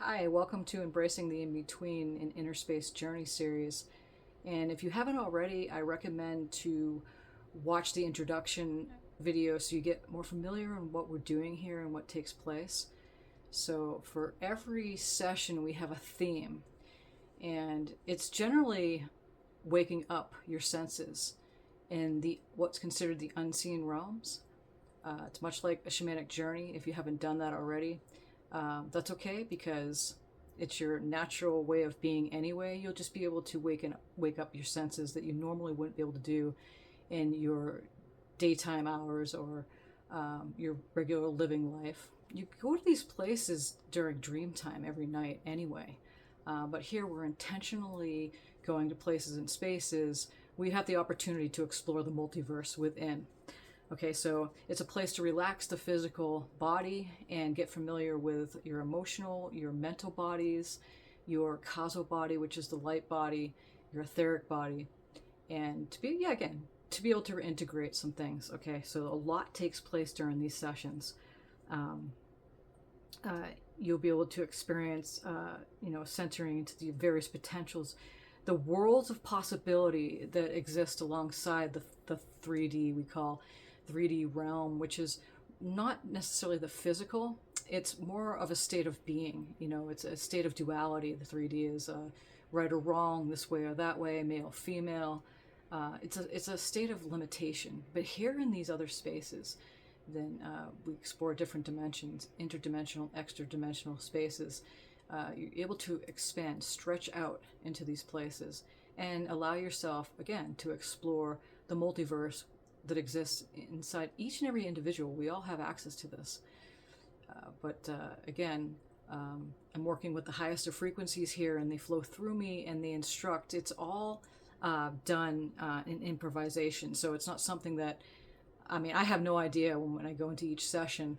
Hi, welcome to Embracing the In-Between in Inner Space Journey series. And if you haven't already, I recommend to watch the introduction video so you get more familiar on what we're doing here and what takes place. So for every session, we have a theme, and it's generally waking up your senses in the what's considered the unseen realms. It's much like a shamanic journey if you haven't done that already. That's okay because it's your natural way of being anyway. You'll just be able to wake up your senses that you normally wouldn't be able to do in your daytime hours or your regular living life. You go to these places during dream time every night anyway. But here we're intentionally going to places and spaces. We have the opportunity to explore the multiverse within. Okay, so it's a place to relax the physical body and get familiar with your emotional, your mental bodies, your causal body, which is the light body, your etheric body, and to be able to integrate some things. Okay, so a lot takes place during these sessions. Um, you'll be able to experience, centering into the various potentials, the worlds of possibility that exist alongside the 3D we call 3D realm, which is not necessarily the physical. It's more of a state of being. It's a state of duality. The 3D is right or wrong, this way or that way, male, female. It's a state of limitation. But here in these other spaces, then we explore different dimensions, interdimensional, extra-dimensional spaces. You're able to expand, stretch out into these places, and allow yourself, again, to explore the multiverse that exists inside each and every individual. We all have access to this. I'm working with the highest of frequencies here, and they flow through me and they instruct. It's all done in improvisation. So it's not something that, I have no idea when I go into each session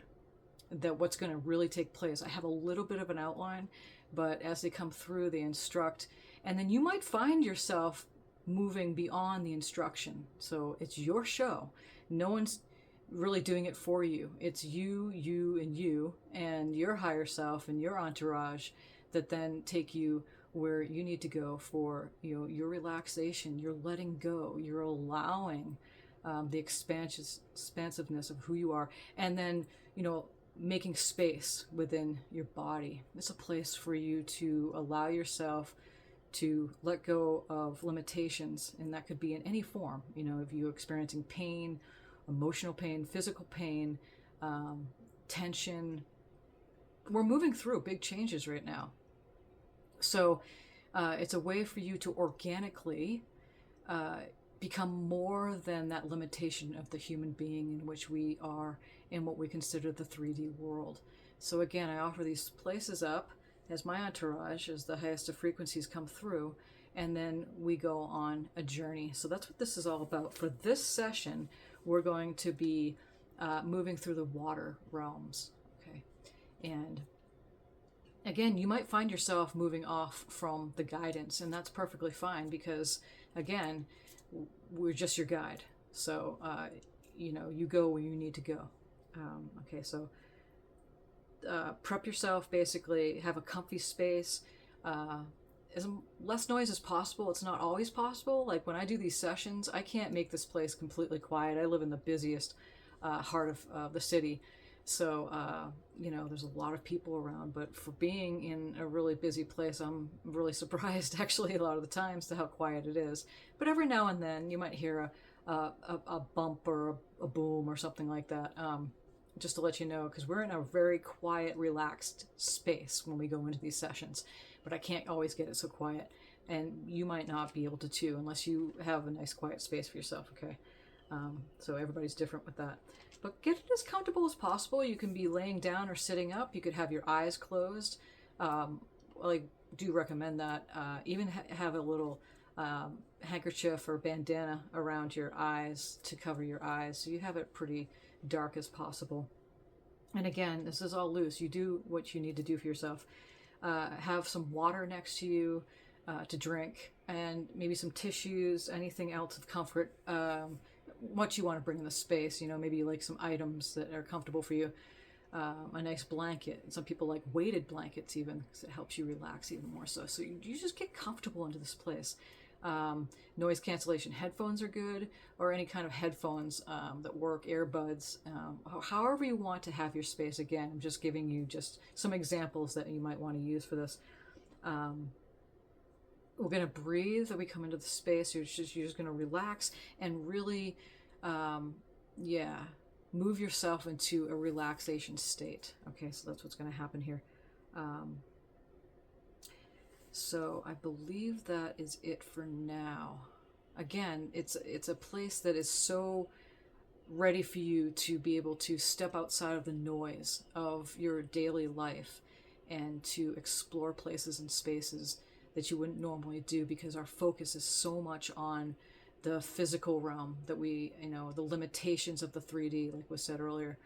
that what's going to really take place. I have a little bit of an outline, but as they come through, they instruct. And then you might find yourself moving beyond the instruction. So it's your show. No one's really doing it for you. It's you, and your higher self and your entourage that then take you where you need to go for your relaxation, your letting go, your allowing the expansiveness of who you are, and then making space within your body. It's a place for you to allow yourself to let go of limitations, and that could be in any form. If you're experiencing pain, emotional pain, physical pain, tension. We're moving through big changes right now. So it's a way for you to organically become more than that limitation of the human being in which we are in what we consider the 3D world. So again, I offer these places up as my entourage, as the highest of frequencies come through, and then we go on a journey. So that's what this is all about. For this session, we're going to be moving through the water realms. Okay, and again, you might find yourself moving off from the guidance, and that's perfectly fine because, again, we're just your guide. So, you go where you need to go. So prep yourself, basically, have a comfy space, as less noise as possible. It's not always possible. Like when I do these sessions, I can't make this place completely quiet. I live in the busiest heart of the city. So, there's a lot of people around, but for being in a really busy place, I'm really surprised actually a lot of the times to how quiet it is. But every now and then you might hear a bump or a boom or something like that. Just to let you know, because we're in a very quiet, relaxed space when we go into these sessions, but I can't always get it so quiet, and you might not be able to too, unless you have a nice quiet space for yourself, okay? So everybody's different with that. But get it as comfortable as possible. You can be laying down or sitting up. You could have your eyes closed. I do recommend that. Even have a little handkerchief or bandana around your eyes to cover your eyes, so you have it pretty dark as possible. And again, this is all loose. You do what you need to do for yourself. Have some water next to you to drink, and maybe some tissues, anything else of comfort. What you want to bring in the space, maybe like some items that are comfortable for you. a nice blanket. Some people like weighted blankets even because it helps you relax even more so you just get comfortable into this place. Noise cancellation headphones are good, or any kind of headphones that work, earbuds, however you want to have your space. Again, I'm just giving you just some examples that you might want to use for this. We're going to breathe as we come into the space. You're just going to relax and really, yeah, move yourself into a relaxation state. Okay, so that's what's going to happen here. So I believe that is it for now. Again, it's a place that is so ready for you to be able to step outside of the noise of your daily life and to explore places and spaces that you wouldn't normally do, because our focus is so much on the physical realm that we, the limitations of the 3D, like was said earlier.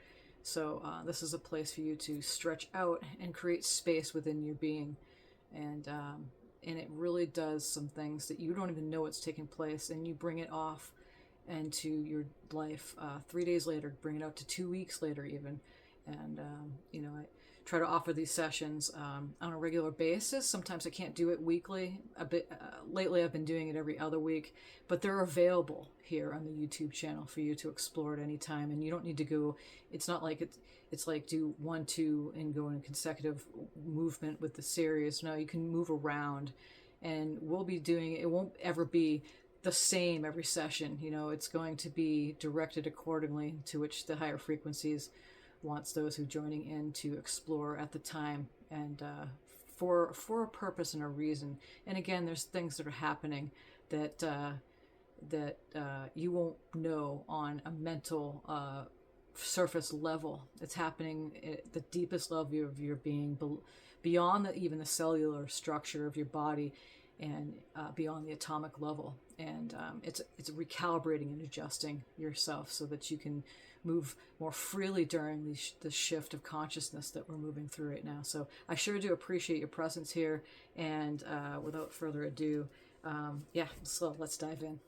So this is a place for you to stretch out and create space within your being. And it really does some things that you don't even know it's taking place, and you bring it off into your life 3 days later, bring it out to 2 weeks later even. And I try to offer these sessions on a regular basis. Sometimes I can't do it weekly. A bit lately I've been doing it every other week, but they're available here on the YouTube channel for you to explore at any time. And you don't need to go, it's not like it's like do 1, 2 and go in a consecutive movement with the series. No, you can move around, and we'll be doing it won't ever be the same every session. It's going to be directed accordingly to which the higher frequencies wants those who joining in to explore at the time, and for a purpose and a reason. And again, there's things that are happening that you won't know on a mental surface level. It's happening at the deepest level of your being, beyond even the cellular structure of your body, and beyond the atomic level. And it's recalibrating and adjusting yourself so that you can move more freely during the shift of consciousness that we're moving through right now. So I sure do appreciate your presence here. And without further ado, so let's dive in.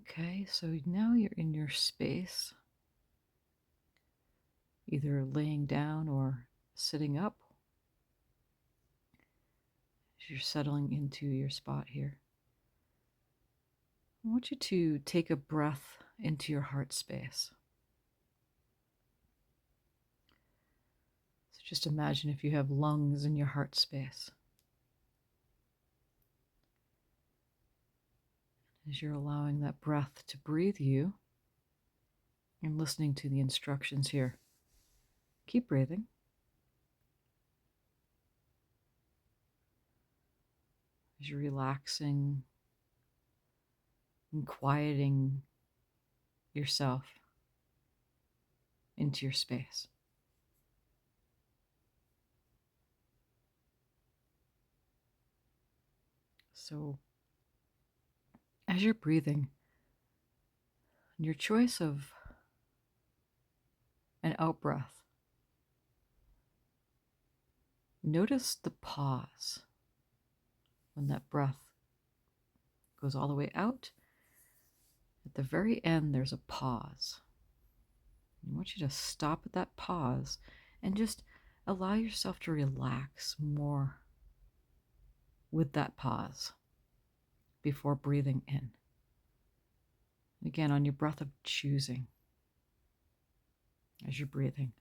Okay, so now you're in your space, either laying down or sitting up. As you're settling into your spot here, I want you to take a breath into your heart space. So just imagine if you have lungs in your heart space. As you're allowing that breath to breathe you and listening to the instructions here, keep breathing. As you're relaxing and quieting yourself into your space. So, as you're breathing, your choice of an out breath, notice the pause when that breath goes all the way out. At the very end, there's a pause. I want you to stop at that pause and just allow yourself to relax more with that pause before breathing in. Again, on your breath of choosing as you're breathing.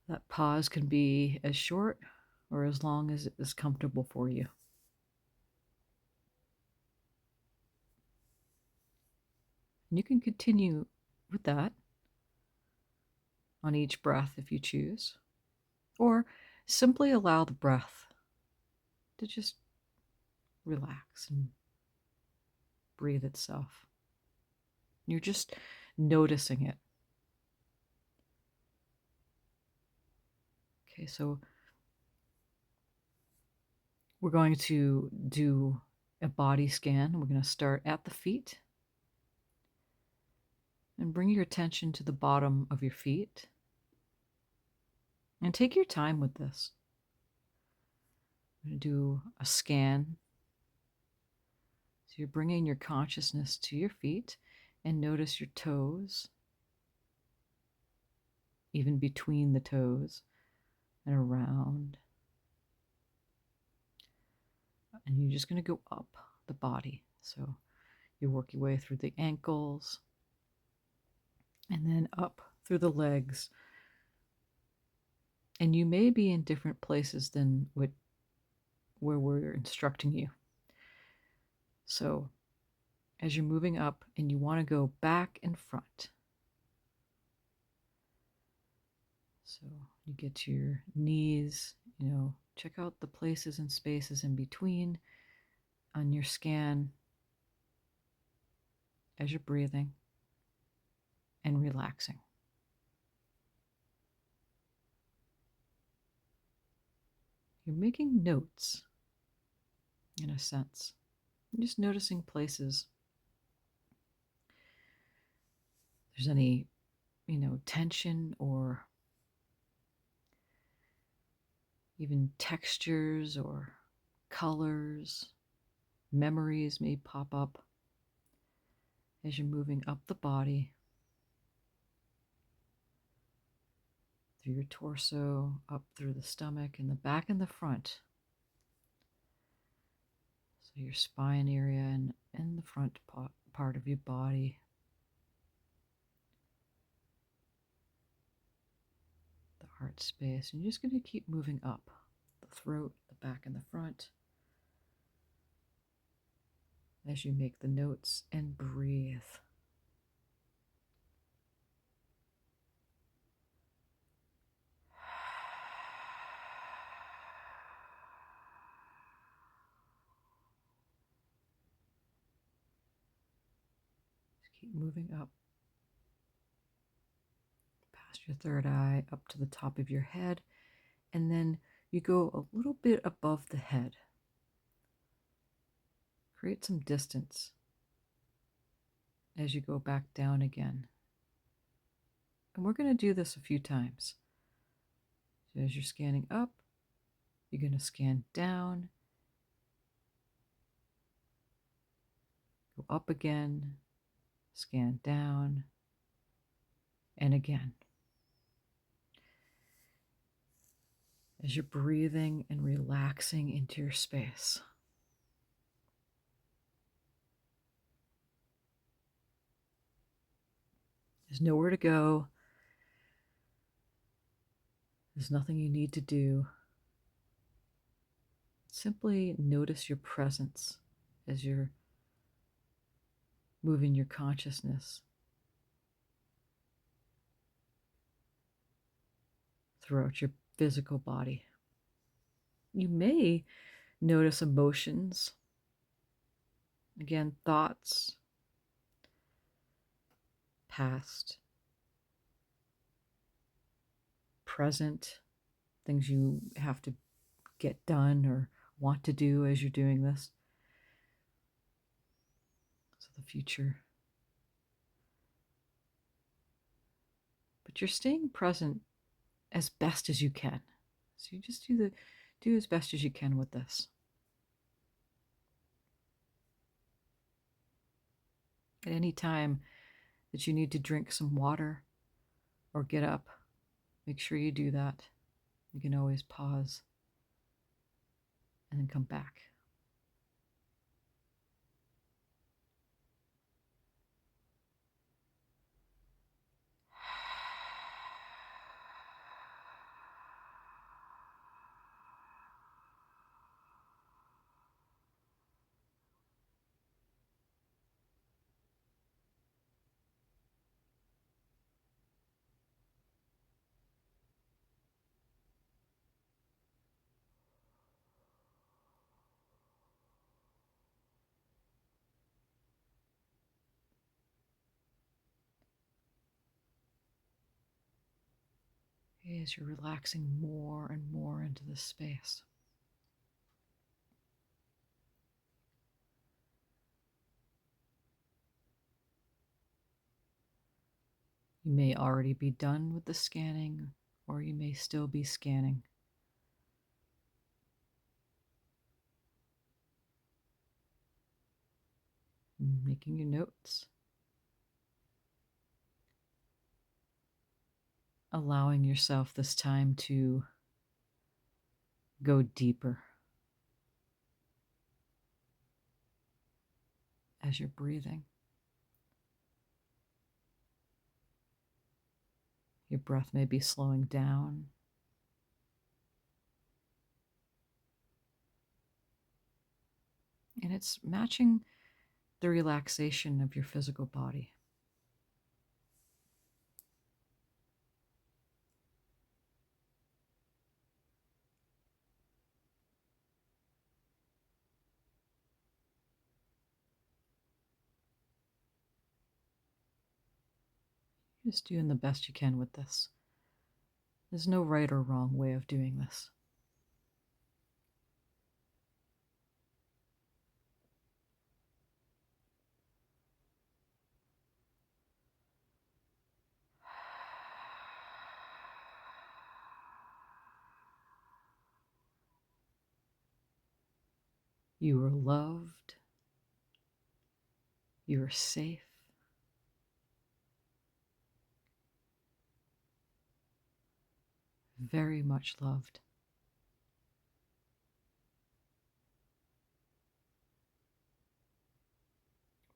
That pause can be as short or as long as it is comfortable for you. And you can continue with that on each breath if you choose, or simply allow the breath to just relax and breathe itself. You're just noticing it. Okay, so we're going to do a body scan. We're going to start at the feet and bring your attention to the bottom of your feet. And take your time with this. I'm going to do a scan. So you're bringing your consciousness to your feet and notice your toes, even between the toes and around. And you're just going to go up the body. So you work your way through the ankles and then up through the legs. And you may be in different places than where we're instructing you. So as you're moving up and you want to go back and front. So you get to your knees, check out the places and spaces in between on your scan as you're breathing and relaxing. You're making notes, in a sense. You're just noticing places. If there's any, tension or even textures or colors, memories may pop up as you're moving up the body, through your torso, up through the stomach and the back and the front. So your spine area and the front part of your body. The heart space. And you're just going to keep moving up. The throat, the back and the front. As you make the notes and breathe. Just keep moving up. Past your third eye, up to the top of your head. And then you go a little bit above the head. Create some distance as you go back down again. And we're going to do this a few times. So as you're scanning up, you're going to scan down, go up again, scan down, and again. As you're breathing and relaxing into your space. There's nowhere to go. There's nothing you need to do. Simply notice your presence as you're moving your consciousness throughout your physical body. You may notice emotions, again, thoughts, past, present, things you have to get done or want to do as you're doing this. So the future. But you're staying present as best as you can. So you just do as best as you can with this. At any time that you need to drink some water or get up, make sure you do that. You can always pause and then come back. As you're relaxing more and more into this space. You may already be done with the scanning, or you may still be scanning. Making your notes. Allowing yourself this time to go deeper as you're breathing. Your breath may be slowing down. And it's matching the relaxation of your physical body. Just doing the best you can with this. There's no right or wrong way of doing this. You are loved. You are safe. Very much loved.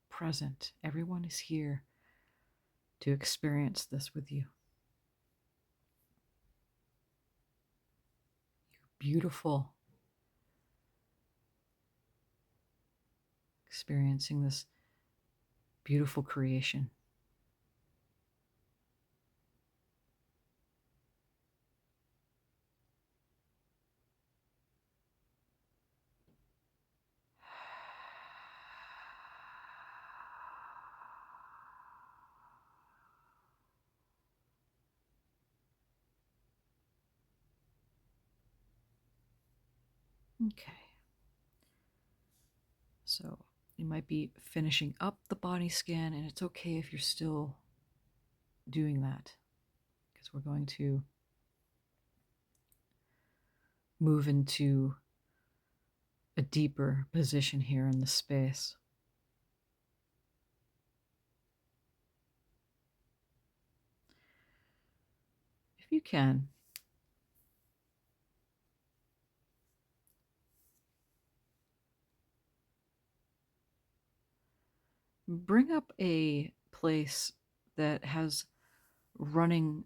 Present. Everyone is here to experience this with you. You're beautiful. Experiencing this beautiful creation. Okay. So you might be finishing up the body scan, and it's okay if you're still doing that, because we're going to move into a deeper position here in the space. If you can, bring up a place that has running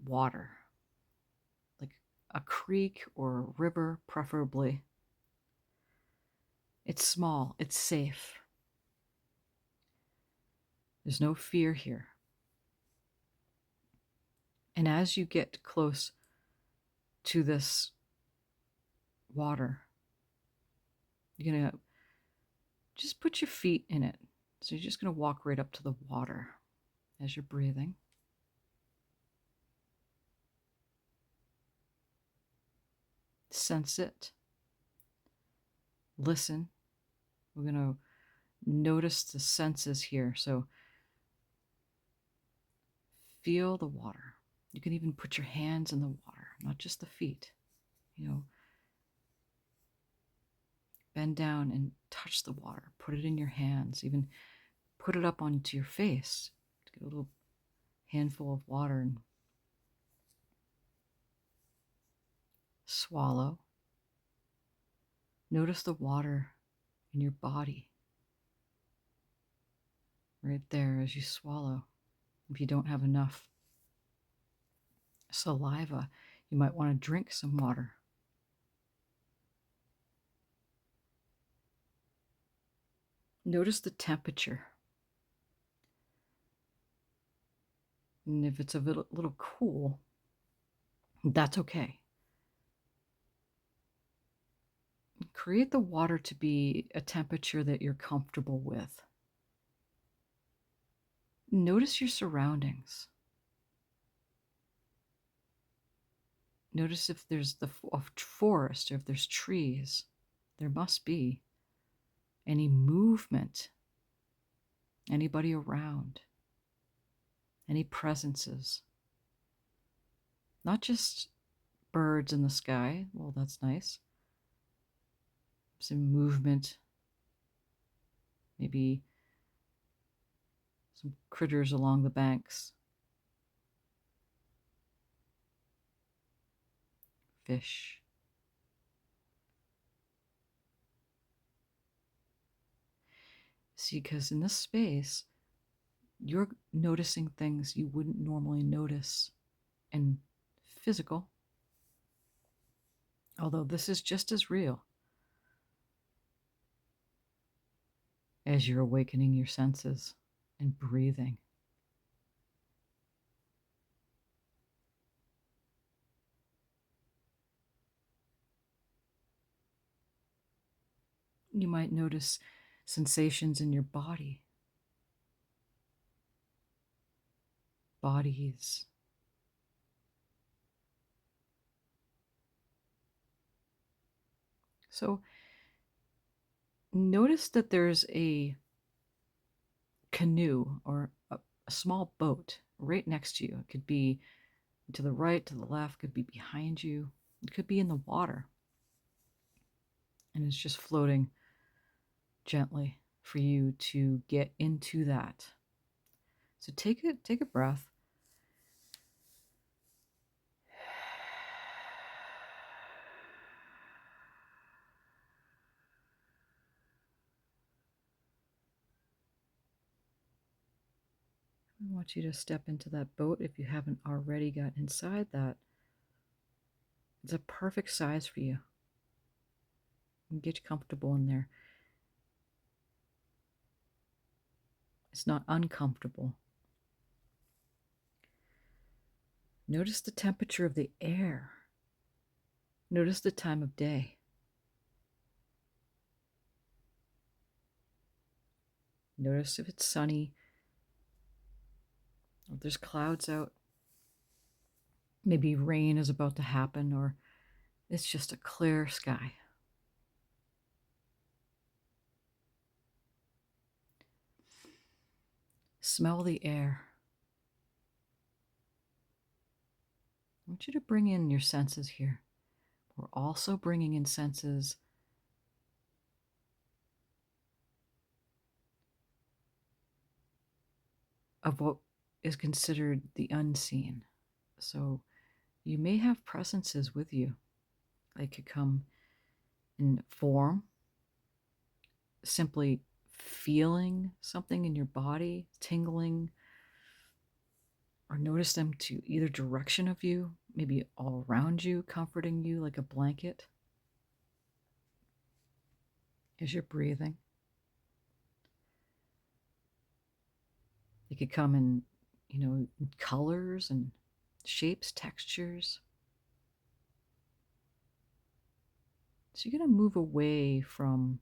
water, like a creek or a river, preferably. It's small, it's safe. There's no fear here. And as you get close to this water, you're going to just put your feet in it. So you're just going to walk right up to the water as you're breathing. Sense it. Listen. We're going to notice the senses here. So feel the water. You can even put your hands in the water, not just the feet. Bend down and touch the water. Put it in your hands. Even put it up onto your face. Get a little handful of water and swallow. Notice the water in your body right there as you swallow. If you don't have enough saliva, you might want to drink some water. Notice the temperature. And if it's a little cool, that's okay. Create the water to be a temperature that you're comfortable with. Notice your surroundings. Notice if there's a forest or if there's trees. There must be. Any movement. Anybody around. Any presences. Not just birds in the sky. Well, that's nice. Some movement. Maybe some critters along the banks. Fish. See, because in this space, you're noticing things you wouldn't normally notice in physical. Although this is just as real as you're awakening your senses and breathing. You might notice sensations in your body. Bodies. So notice that there's a canoe or a small boat right next to you. It could be to the right, to the left, could be behind you. It could be in the water. And it's just floating gently for you to get into that. So take a breath. I want you to step into that boat if you haven't already got inside that. It's a perfect size for you. And get comfortable in there. It's not uncomfortable. Notice the temperature of the air. Notice the time of day. Notice if it's sunny, or if there's clouds out. Maybe rain is about to happen, or it's just a clear sky. Smell the air. I want you to bring in your senses here. We're also bringing in senses of what is considered the unseen. So you may have presences with you. They could come in form, simply feeling something in your body, tingling, or notice them to either direction of you, maybe all around you, comforting you like a blanket as you're breathing. They could come in, in colors and shapes, textures. So you're going to move away from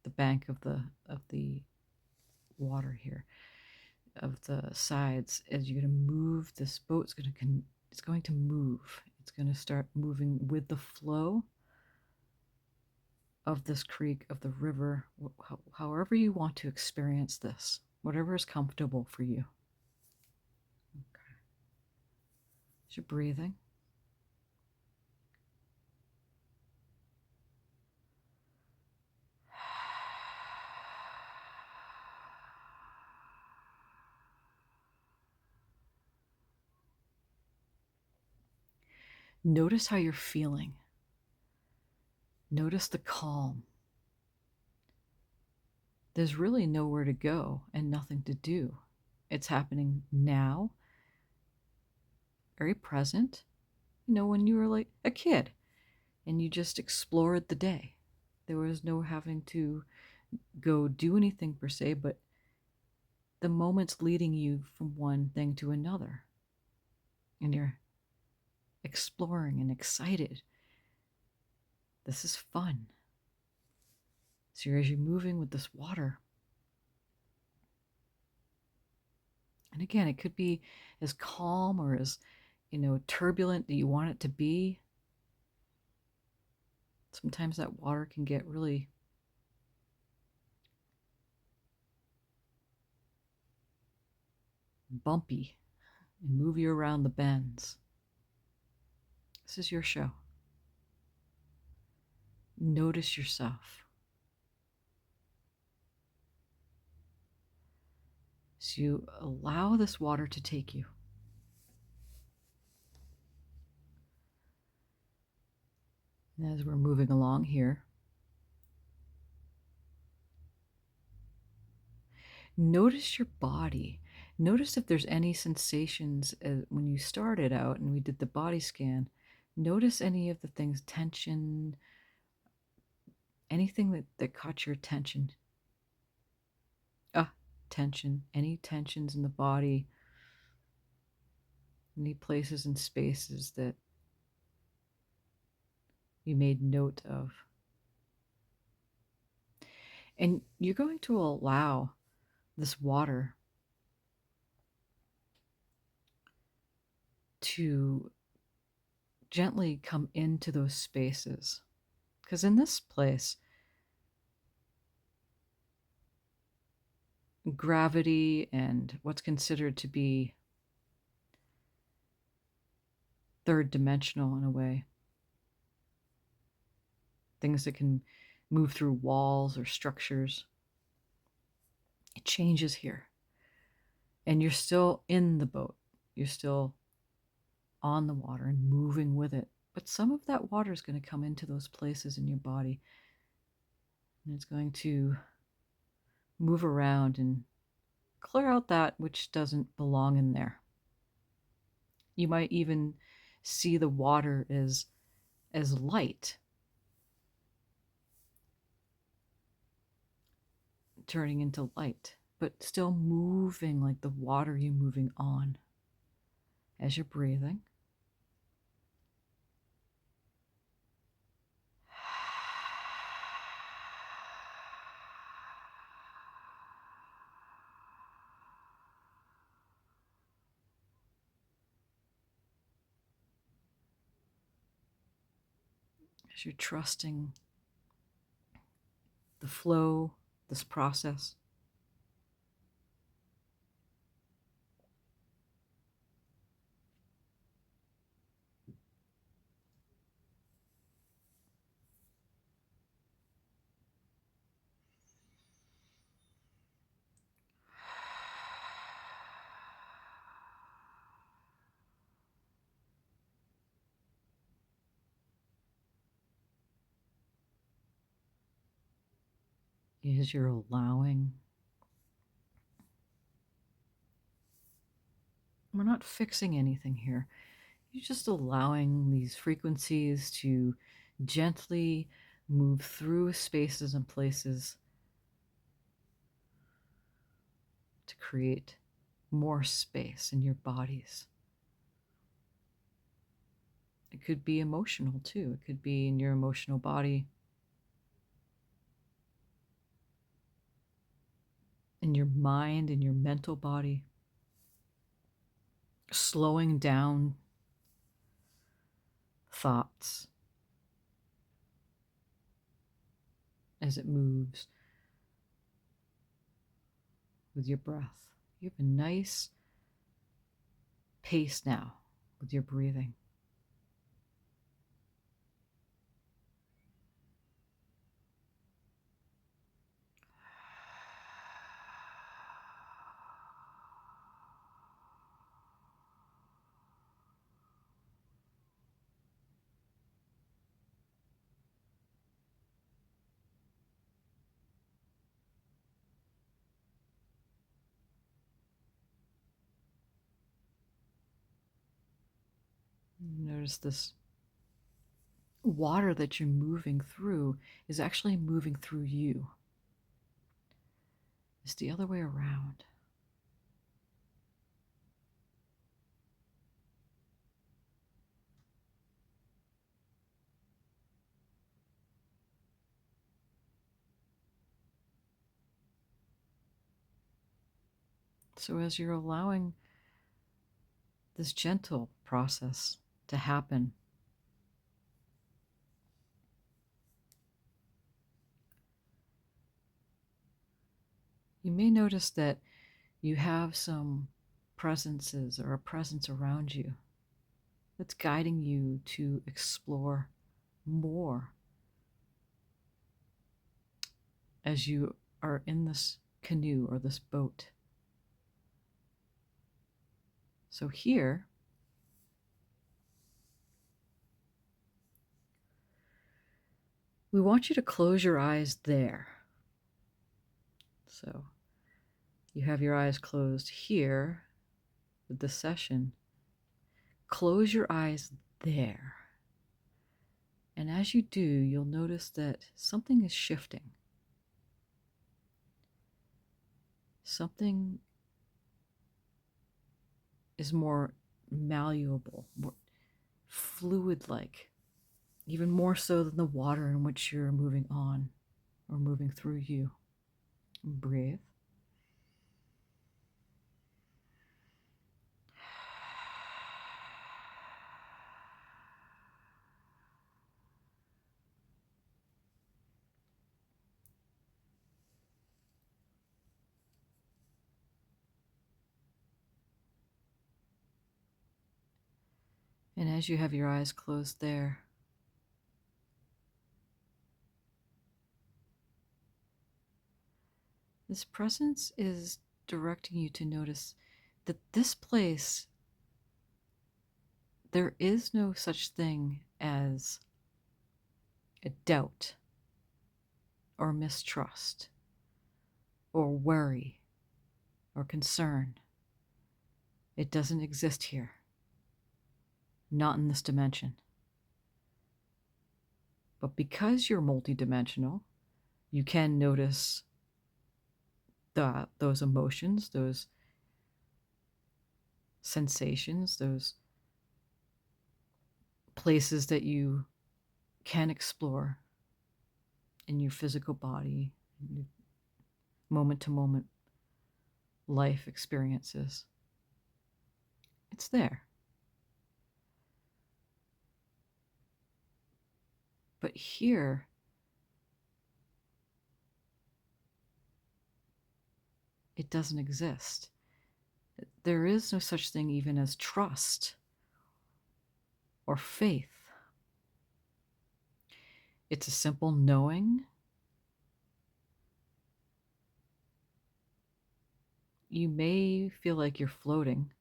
the bank of the water here, of the sides. As you're going to move, this boat's going to move. It's going to start moving with the flow of this creek, of the river, however you want to experience this, whatever is comfortable for you. Okay. As you're breathing, notice how you're feeling. Notice the calm. There's really nowhere to go and nothing to do. It's happening now, very present. You know, when you were like a kid and you just explored the day. There was no having to go do anything per se, but the moment's leading you from one thing to another. And you're exploring and excited. This is fun. So as you're moving with this water, and again, it could be as calm or as, turbulent that you want it to be. Sometimes that water can get really bumpy and move you around the bends. This is your show. Notice yourself. So you allow this water to take you. And as we're moving along here, notice your body. Notice if there's any sensations when you started out and we did the body scan. Notice any of the things, tension, anything that caught your attention. Tension, any tensions in the body, any places and spaces that you made note of. And you're going to allow this water to gently come into those spaces. Because in this place, gravity and what's considered to be third dimensional in a way, things that can move through walls or structures, it changes here. And you're still in the boat. You're still on the water and moving with it. But some of that water is going to come into those places in your body. And it's going to move around and clear out that which doesn't belong in there. You might even see the water as light, turning into light, but still moving like the water you're moving on as you're breathing. As you're trusting the flow, this process. As you're allowing, we're not fixing anything here. You're just allowing these frequencies to gently move through spaces and places to create more space in your bodies. It could be emotional too. It could be in your emotional body, in your mind, in your mental body, slowing down thoughts as it moves with your breath. You have a nice pace now with your breathing. Notice this water that you're moving through is actually moving through you. It's the other way around. So as you're allowing this gentle process to happen, you may notice that you have some presences or a presence around you that's guiding you to explore more as you are in this canoe or this boat. So here, we want you to close your eyes there. So you have your eyes closed here with the session. Close your eyes there. And as you do, you'll notice that something is shifting. Something is more malleable, more fluid-like, even more so than the water in which you're moving on or moving through you. Breathe. And as you have your eyes closed there, this presence is directing you to notice that this place, there is no such thing as a doubt or mistrust or worry or concern. It doesn't exist here. Not in this dimension. But because you're multidimensional, you can notice those emotions, those sensations, those places that you can explore in your physical body, moment to moment life experiences. It's there. But here, it doesn't exist. There is no such thing even as trust or faith. It's a simple knowing. You may feel like you're floating.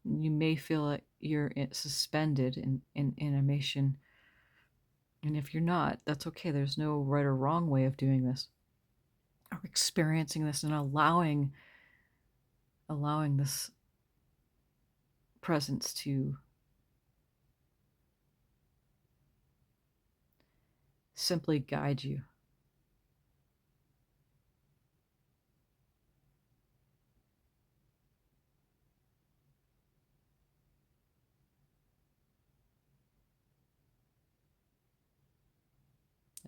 You may feel like you're suspended in animation. And if you're not, that's okay. There's no right or wrong way of doing this or experiencing this and allowing this presence to simply guide you.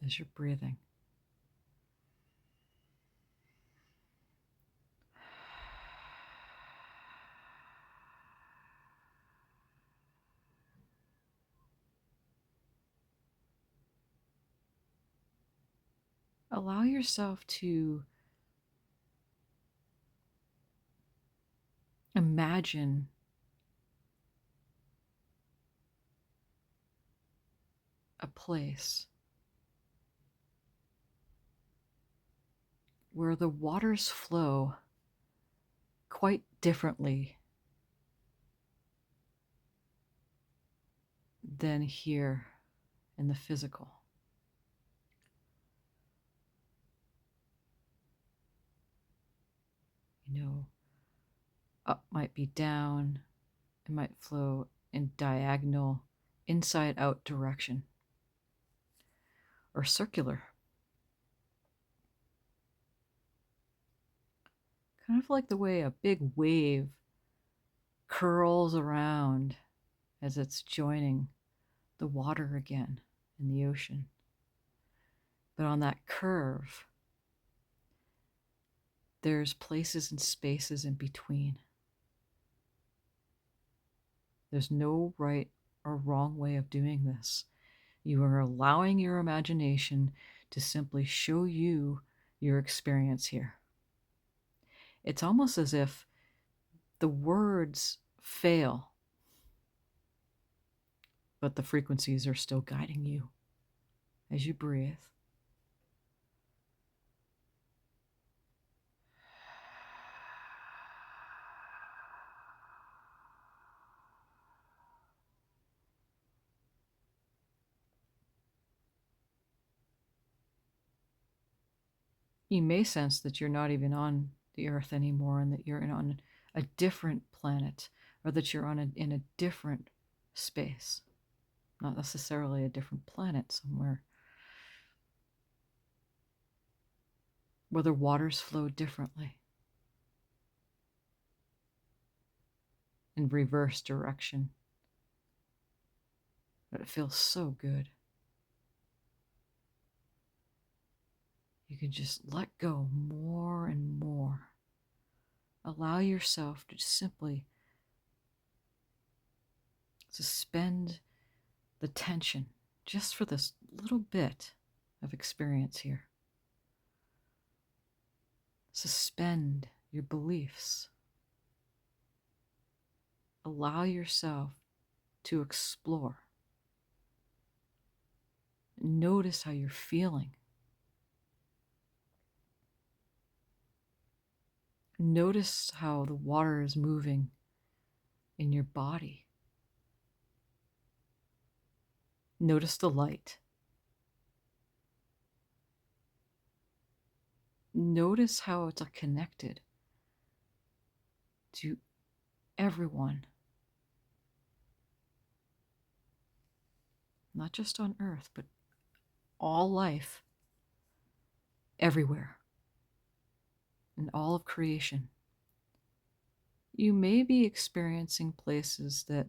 As you're breathing. Allow yourself to Imagine a place where the waters flow quite differently than here in the physical. Up might be down, it might flow in diagonal, inside out direction, or circular. Kind of like the way a big wave curls around as it's joining the water again in the ocean. But on that curve, there's places and spaces in between. There's no right or wrong way of doing this. You are allowing your imagination to simply show you your experience here. It's almost as if the words fail, but the frequencies are still guiding you as you breathe. You may sense that you're not even on the earth anymore and that you're on a different planet, or that you're in a different space, not necessarily a different planet, somewhere where the waters flow differently in reverse direction. But it feels so good. You can just let go more and more. Allow yourself to simply suspend the tension just for this little bit of experience here. Suspend your beliefs. Allow yourself to explore. Notice how you're feeling. Notice how the water is moving in your body. Notice the light. Notice how it's connected to everyone, not just on Earth, but all life, everywhere, in all of creation. You may be experiencing places that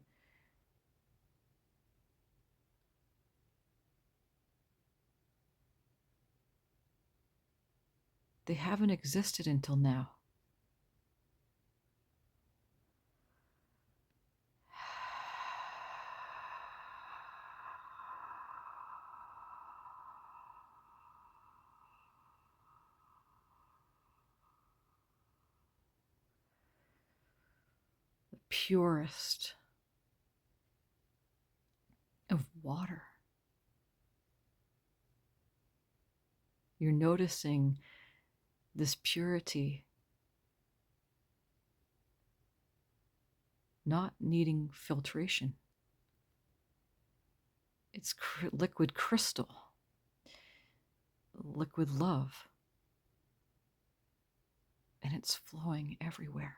they haven't existed until now. The purest of water. You're noticing this purity not needing filtration. It's liquid crystal, liquid love, and it's flowing everywhere.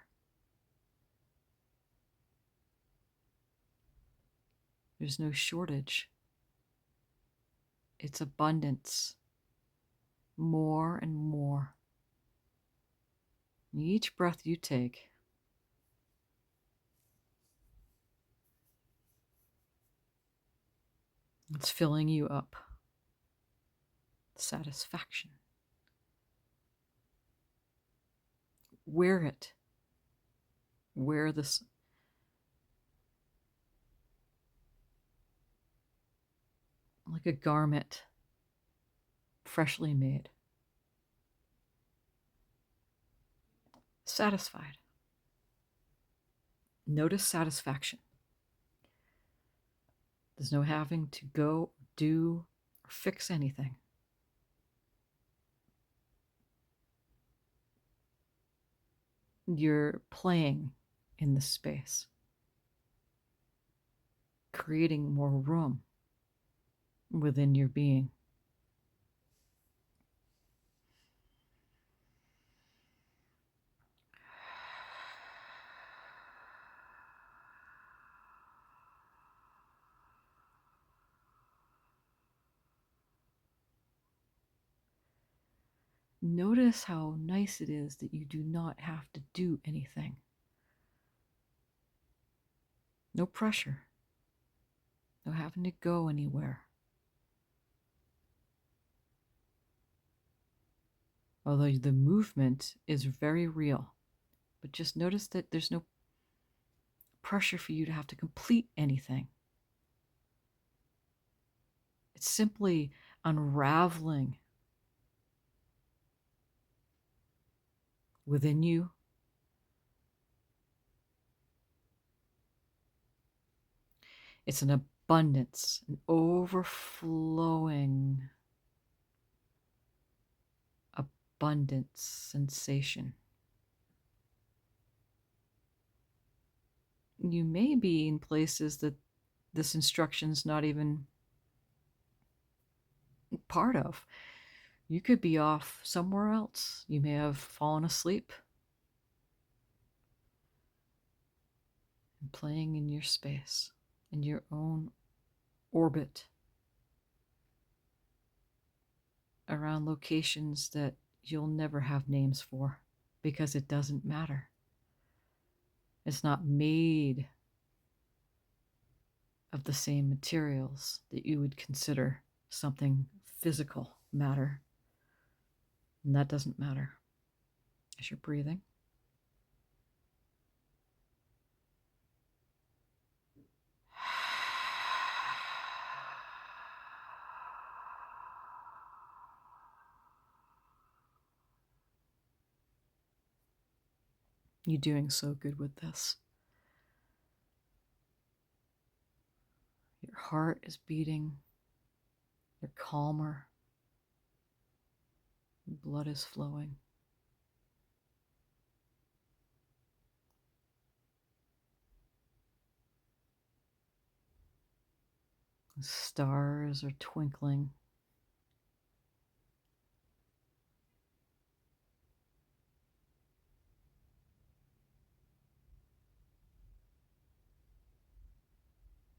There's no shortage. It's abundance, more and more. And each breath you take, it's filling you up. Satisfaction. Wear it. Wear this like a garment, freshly made. Satisfied. Notice satisfaction. There's no having to go, do, or fix anything. You're playing in the space, creating more room within your being. Notice how nice it is that you do not have to do anything. No pressure. No having to go anywhere. Although the movement is very real. But just notice that there's no pressure for you to have to complete anything. It's simply unraveling within you. It's an abundance, an overflowing, abundant sensation. You may be in places that this instruction's not even part of. You could be off somewhere else. You may have fallen asleep and playing in your space, in your own orbit, around locations that you'll never have names for because it doesn't matter. It's not made of the same materials that you would consider something physical matter. And that doesn't matter. As you're breathing, you're doing so good with this. Your heart is beating. You're calmer. Your blood is flowing. The stars are twinkling.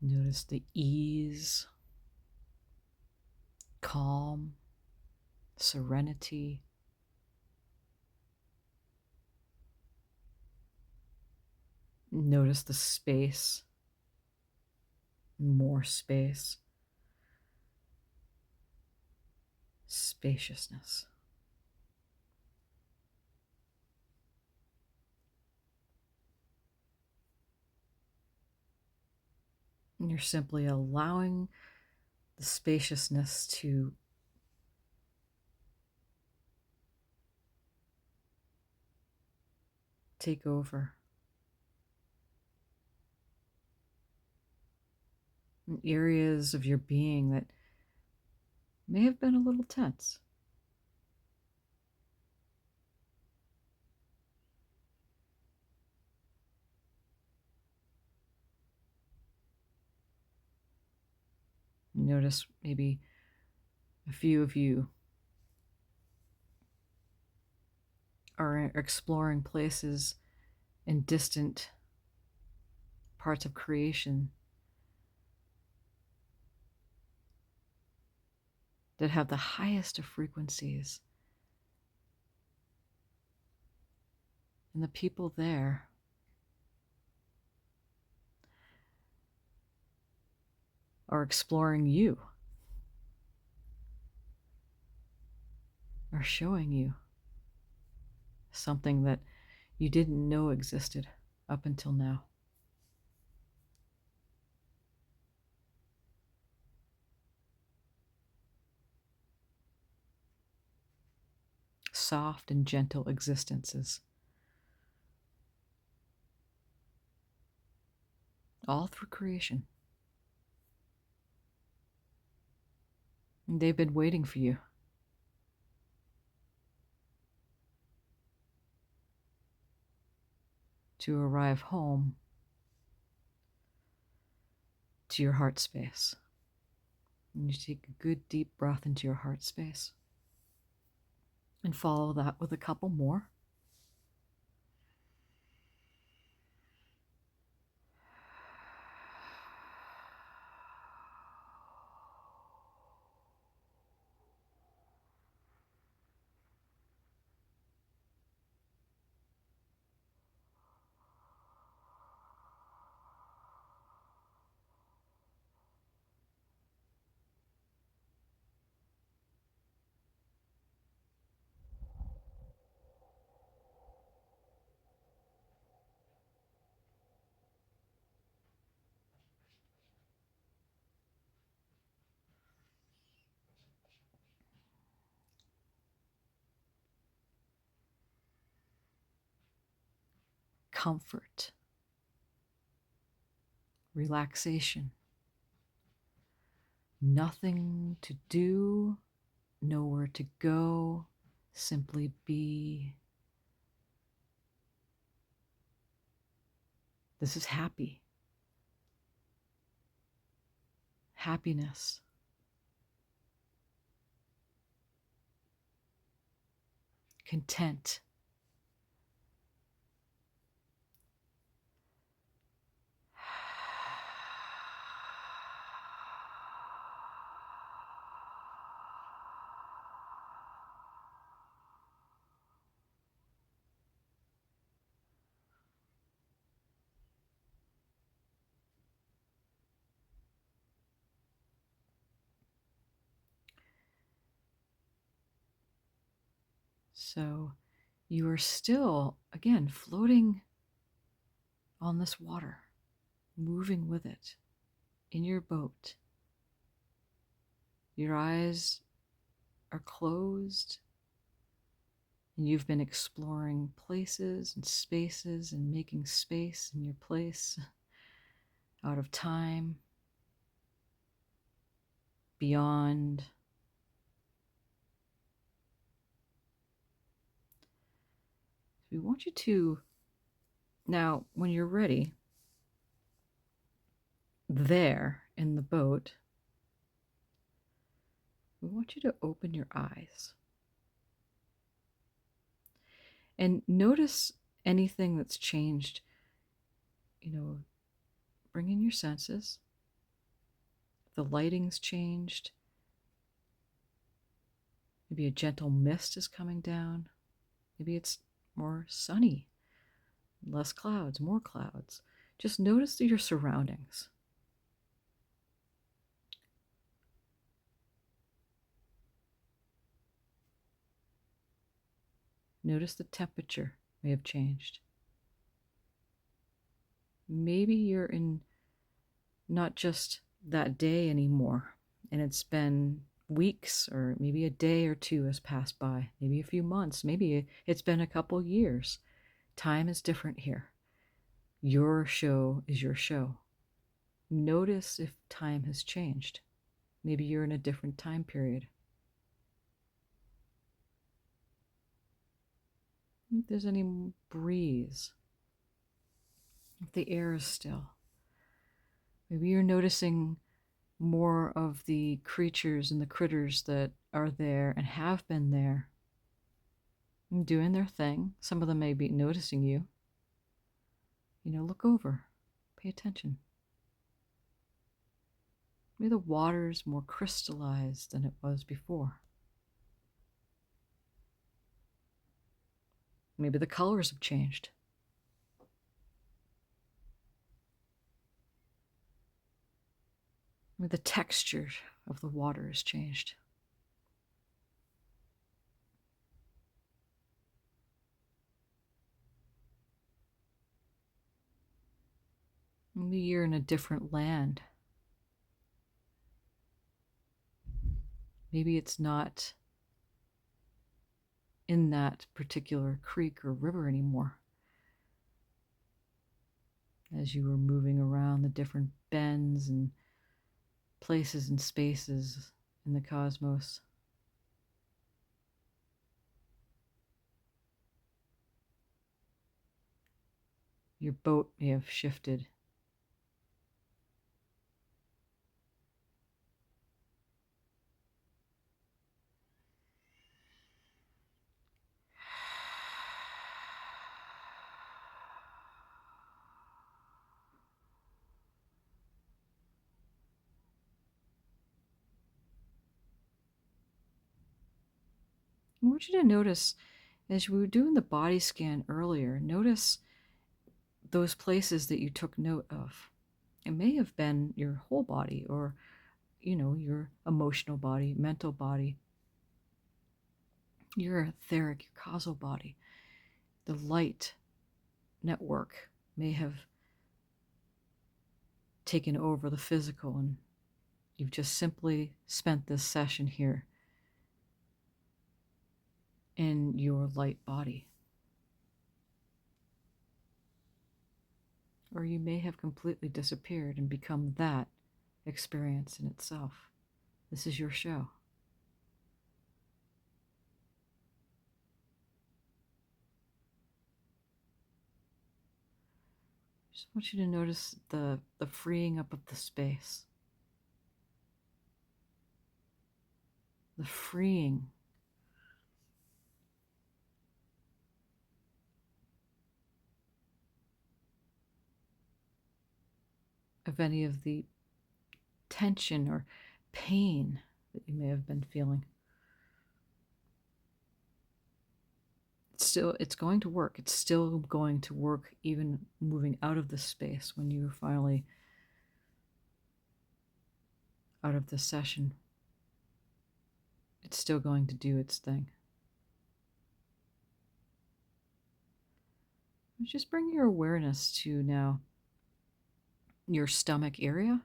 Notice the ease, calm, serenity. Notice the space, more space, spaciousness. And you're simply allowing the spaciousness to take over. In areas of your being that may have been a little tense. Notice maybe a few of you are exploring places in distant parts of creation that have the highest of frequencies. And the people there are exploring you, are showing you something that you didn't know existed up until now. Soft and gentle existences. all through creation. And they've been waiting for you. To arrive home to your heart space. And you take a good deep breath into your heart space. And follow that with a couple more. Comfort, relaxation, nothing to do, nowhere to go, simply be. This is happy. Happiness. Content. So you are still, again, floating on this water, moving with it in your boat. Your eyes are closed, and you've been exploring places and spaces and making space in your place out of time, beyond. We want you to, now, when you're ready, there in the boat, we want you to open your eyes and notice anything that's changed. Bring in your senses. The lighting's changed. Maybe a gentle mist is coming down. Maybe it's more sunny, less clouds, more clouds. Just notice your surroundings. Notice the temperature may have changed. Maybe you're in not just that day anymore, and it's been weeks, or maybe a day or two has passed by, maybe a few months, maybe it's been a couple years. Time is different here. Your show is your show. Notice if time has changed. Maybe you're in a different time period. If there's any breeze, if the air is still. Maybe you're noticing more of the creatures and the critters that are there and have been there, doing their thing. Some of them may be noticing you. Look over, pay attention. Maybe the water's more crystallized than it was before. Maybe the colors have changed. Maybe the texture of the water has changed. Maybe you're in a different land. Maybe it's not in that particular creek or river anymore. as you were moving around the different bends and places and spaces in the cosmos. Your boat may have shifted. I want you to notice, as we were doing the body scan earlier, notice those places that you took note of. It may have been your whole body, or, your emotional body, mental body, your etheric, your causal body. The light network may have taken over the physical, and you've just simply spent this session here in your light body. Or you may have completely disappeared and become that experience in itself. This is your show. Just want you to notice the freeing up of the space. The freeing of any of the tension or pain that you may have been feeling. It's going to work. It's still going to work even moving out of the space when you're finally out of the session. It's still going to do its thing. Just bring your awareness to now your stomach area.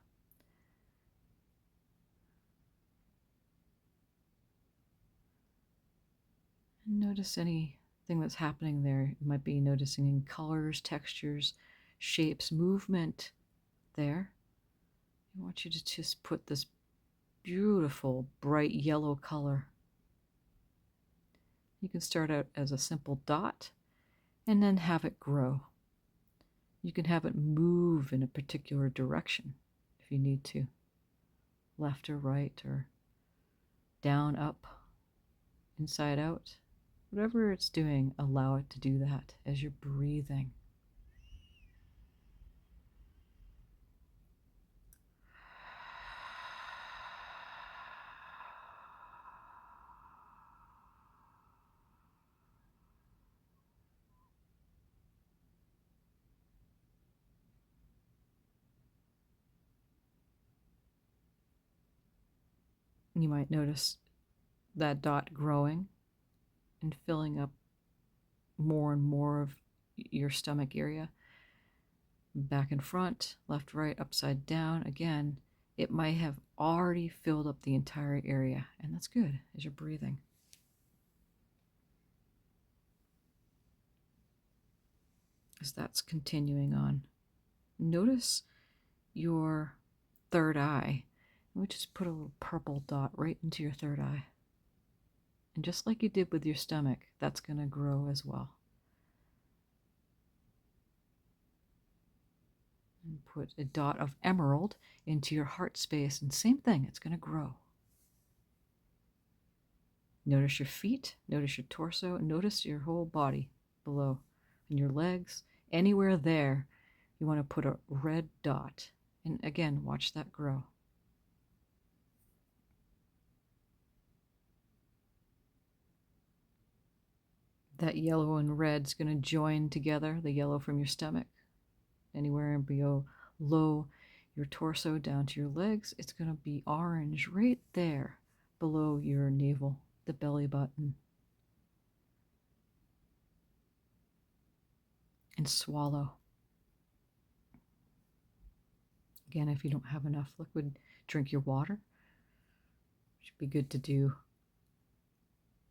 And notice anything that's happening there. You might be noticing colors, textures, shapes, movement there. I want you to just put this beautiful, bright yellow color. You can start out as a simple dot and then have it grow. You can have it move in a particular direction if you need to, left or right, or down, up, inside out. Whatever it's doing, allow it to do that as you're breathing. You might notice that dot growing and filling up more and more of your stomach area. Back and front, left, right, upside down. Again, it might have already filled up the entire area, and that's good as you're breathing. As that's continuing on, notice your third eye. And we just put a little purple dot right into your third eye. And just like you did with your stomach, that's going to grow as well. And put a dot of emerald into your heart space, and same thing, it's going to grow. Notice your feet, notice your torso, notice your whole body below, and your legs. Anywhere there, you want to put a red dot. And again, watch that grow. That yellow and red's going to join together, the yellow from your stomach. Anywhere below your torso down to your legs, it's going to be orange right there below your navel, the belly button. And swallow. Again, if you don't have enough liquid, drink your water. Should be good to do.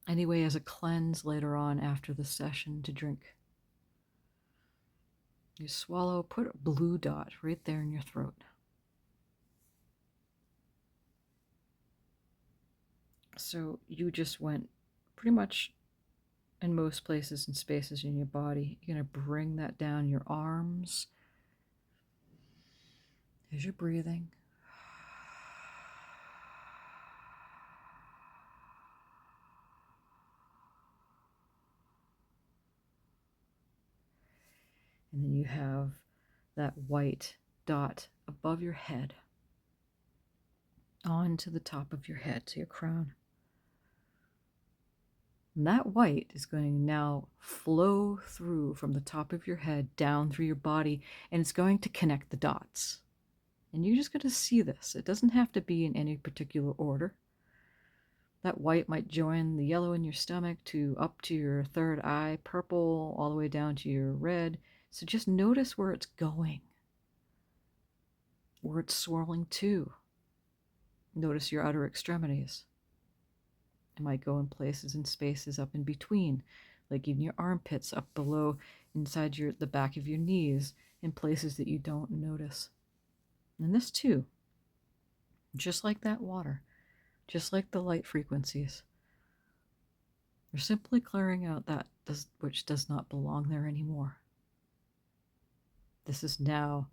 Anyway, as a cleanse later on after the session to drink. You swallow, put a blue dot right there in your throat. So you just went pretty much in most places and spaces in your body. You're going to bring that down your arms as you're breathing. And then you have that white dot above your head, onto the top of your head, to your crown. And that white is going to now flow through from the top of your head down through your body, and it's going to connect the dots. And you're just going to see this. It doesn't have to be in any particular order. That white might join the yellow in your stomach to up to your third eye, purple, all the way down to your red. So just notice where it's going, where it's swirling to. Notice your outer extremities. It might go in places and spaces up in between, like in your armpits, up below, inside the back of your knees, in places that you don't notice. And this too, just like that water, just like the light frequencies, you're simply clearing out which does not belong there anymore. This is now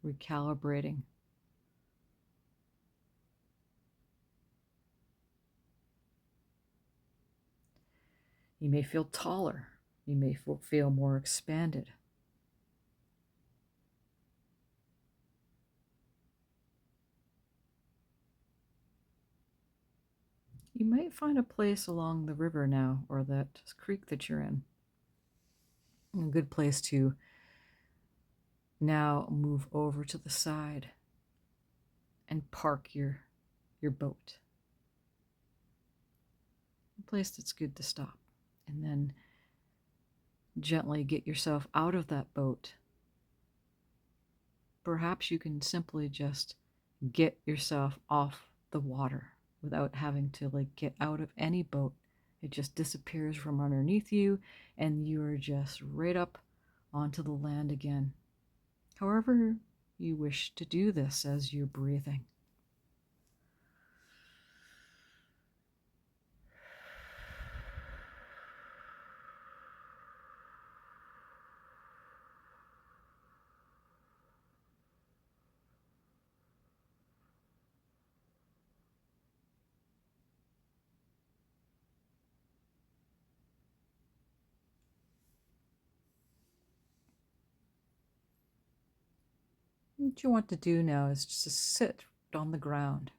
recalibrating. You may feel taller. You may feel more expanded. You might find a place along the river now, or that creek that you're in. A good place to now move over to the side and park your boat. A place that's good to stop. And then gently get yourself out of that boat. Perhaps you can simply just get yourself off the water without having to get out of any boat. It just disappears from underneath you, and you are just right up onto the land again. However you wish to do this as you're breathing. What you want to do now is just to sit on the ground.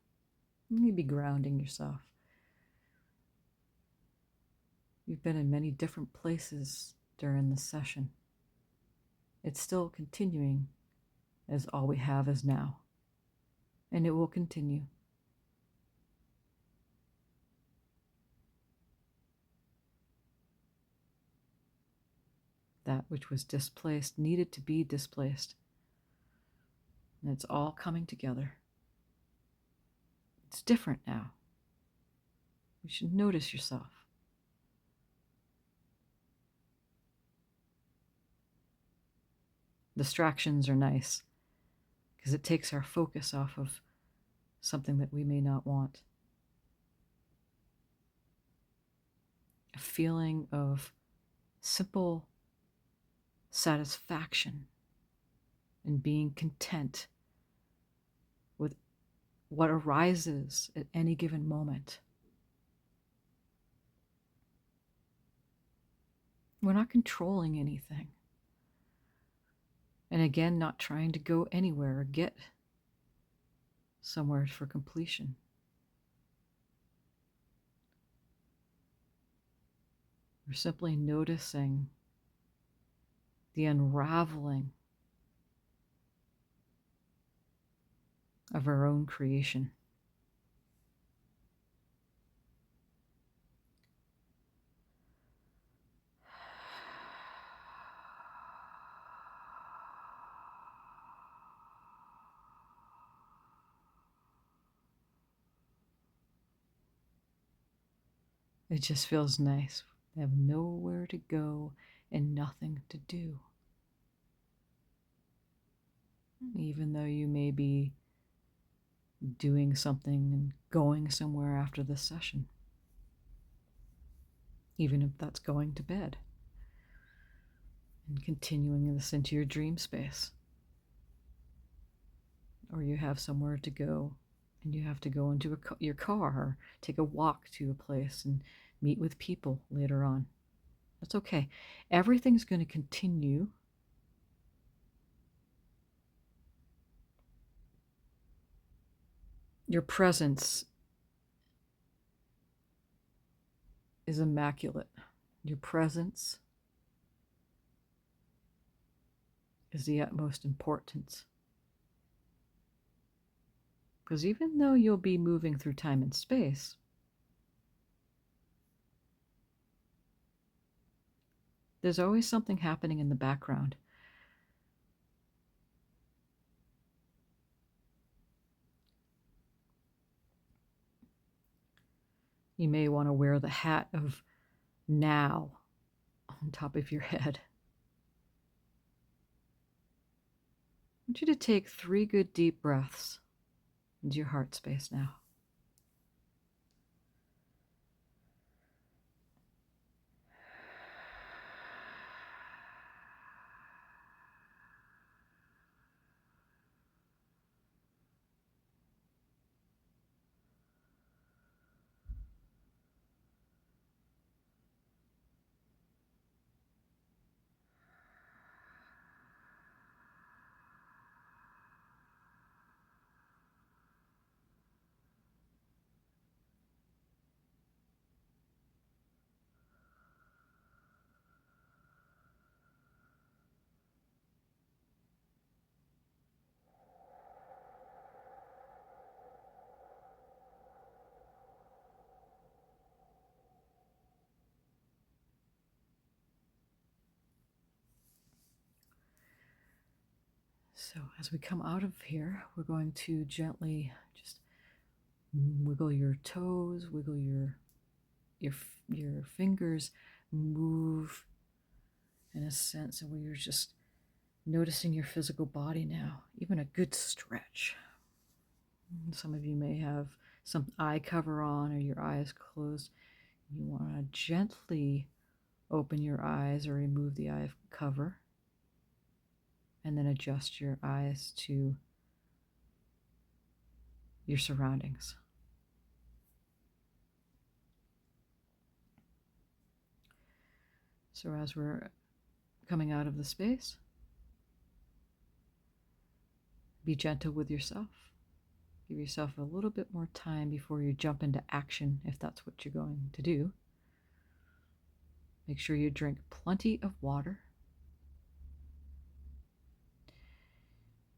Maybe grounding yourself. You've been in many different places during this session. It's still continuing, as all we have is now. And it will continue. That which was displaced needed to be displaced. And it's all coming together. It's different now. You should notice yourself. Distractions are nice because it takes our focus off of something that we may not want. A feeling of simple satisfaction and being content with what arises at any given moment. We're not controlling anything. And again, not trying to go anywhere or get somewhere for completion. We're simply noticing the unraveling of our own creation. It just feels nice. They have nowhere to go and nothing to do. Even though you may be doing something and going somewhere after this session. Even if that's going to bed. And continuing this into your dream space. Or you have somewhere to go and you have to go into your car or take a walk to a place and meet with people later on. That's okay. Everything's going to continue. Your presence is immaculate. Your presence is the utmost importance. Because even though you'll be moving through time and space, there's always something happening in the background. You may want to wear the hat of now on top of your head. I want you to take 3 good deep breaths into your heart space now. So as we come out of here, we're going to gently just wiggle your toes, wiggle your fingers, move in a sense where you're just noticing your physical body now, even a good stretch. Some of you may have some eye cover on or your eyes closed. You want to gently open your eyes or remove the eye cover, and then adjust your eyes to your surroundings. So as we're coming out of the space, be gentle with yourself. Give yourself a little bit more time before you jump into action, if that's what you're going to do. Make sure you drink plenty of water.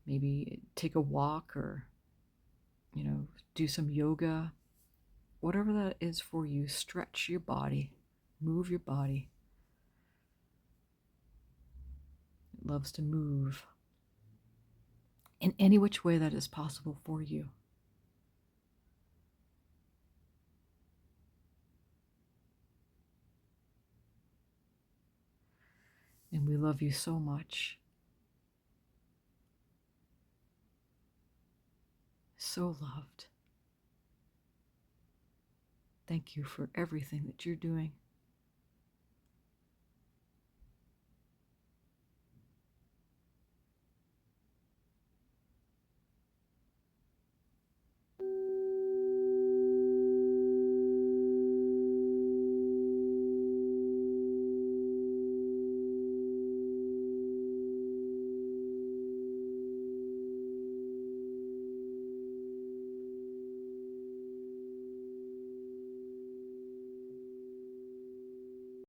Maybe take a walk or, do some yoga. Whatever that is for you, stretch your body, move your body. It loves to move in any which way that is possible for you. And we love you so much. So loved. Thank you for everything that you're doing.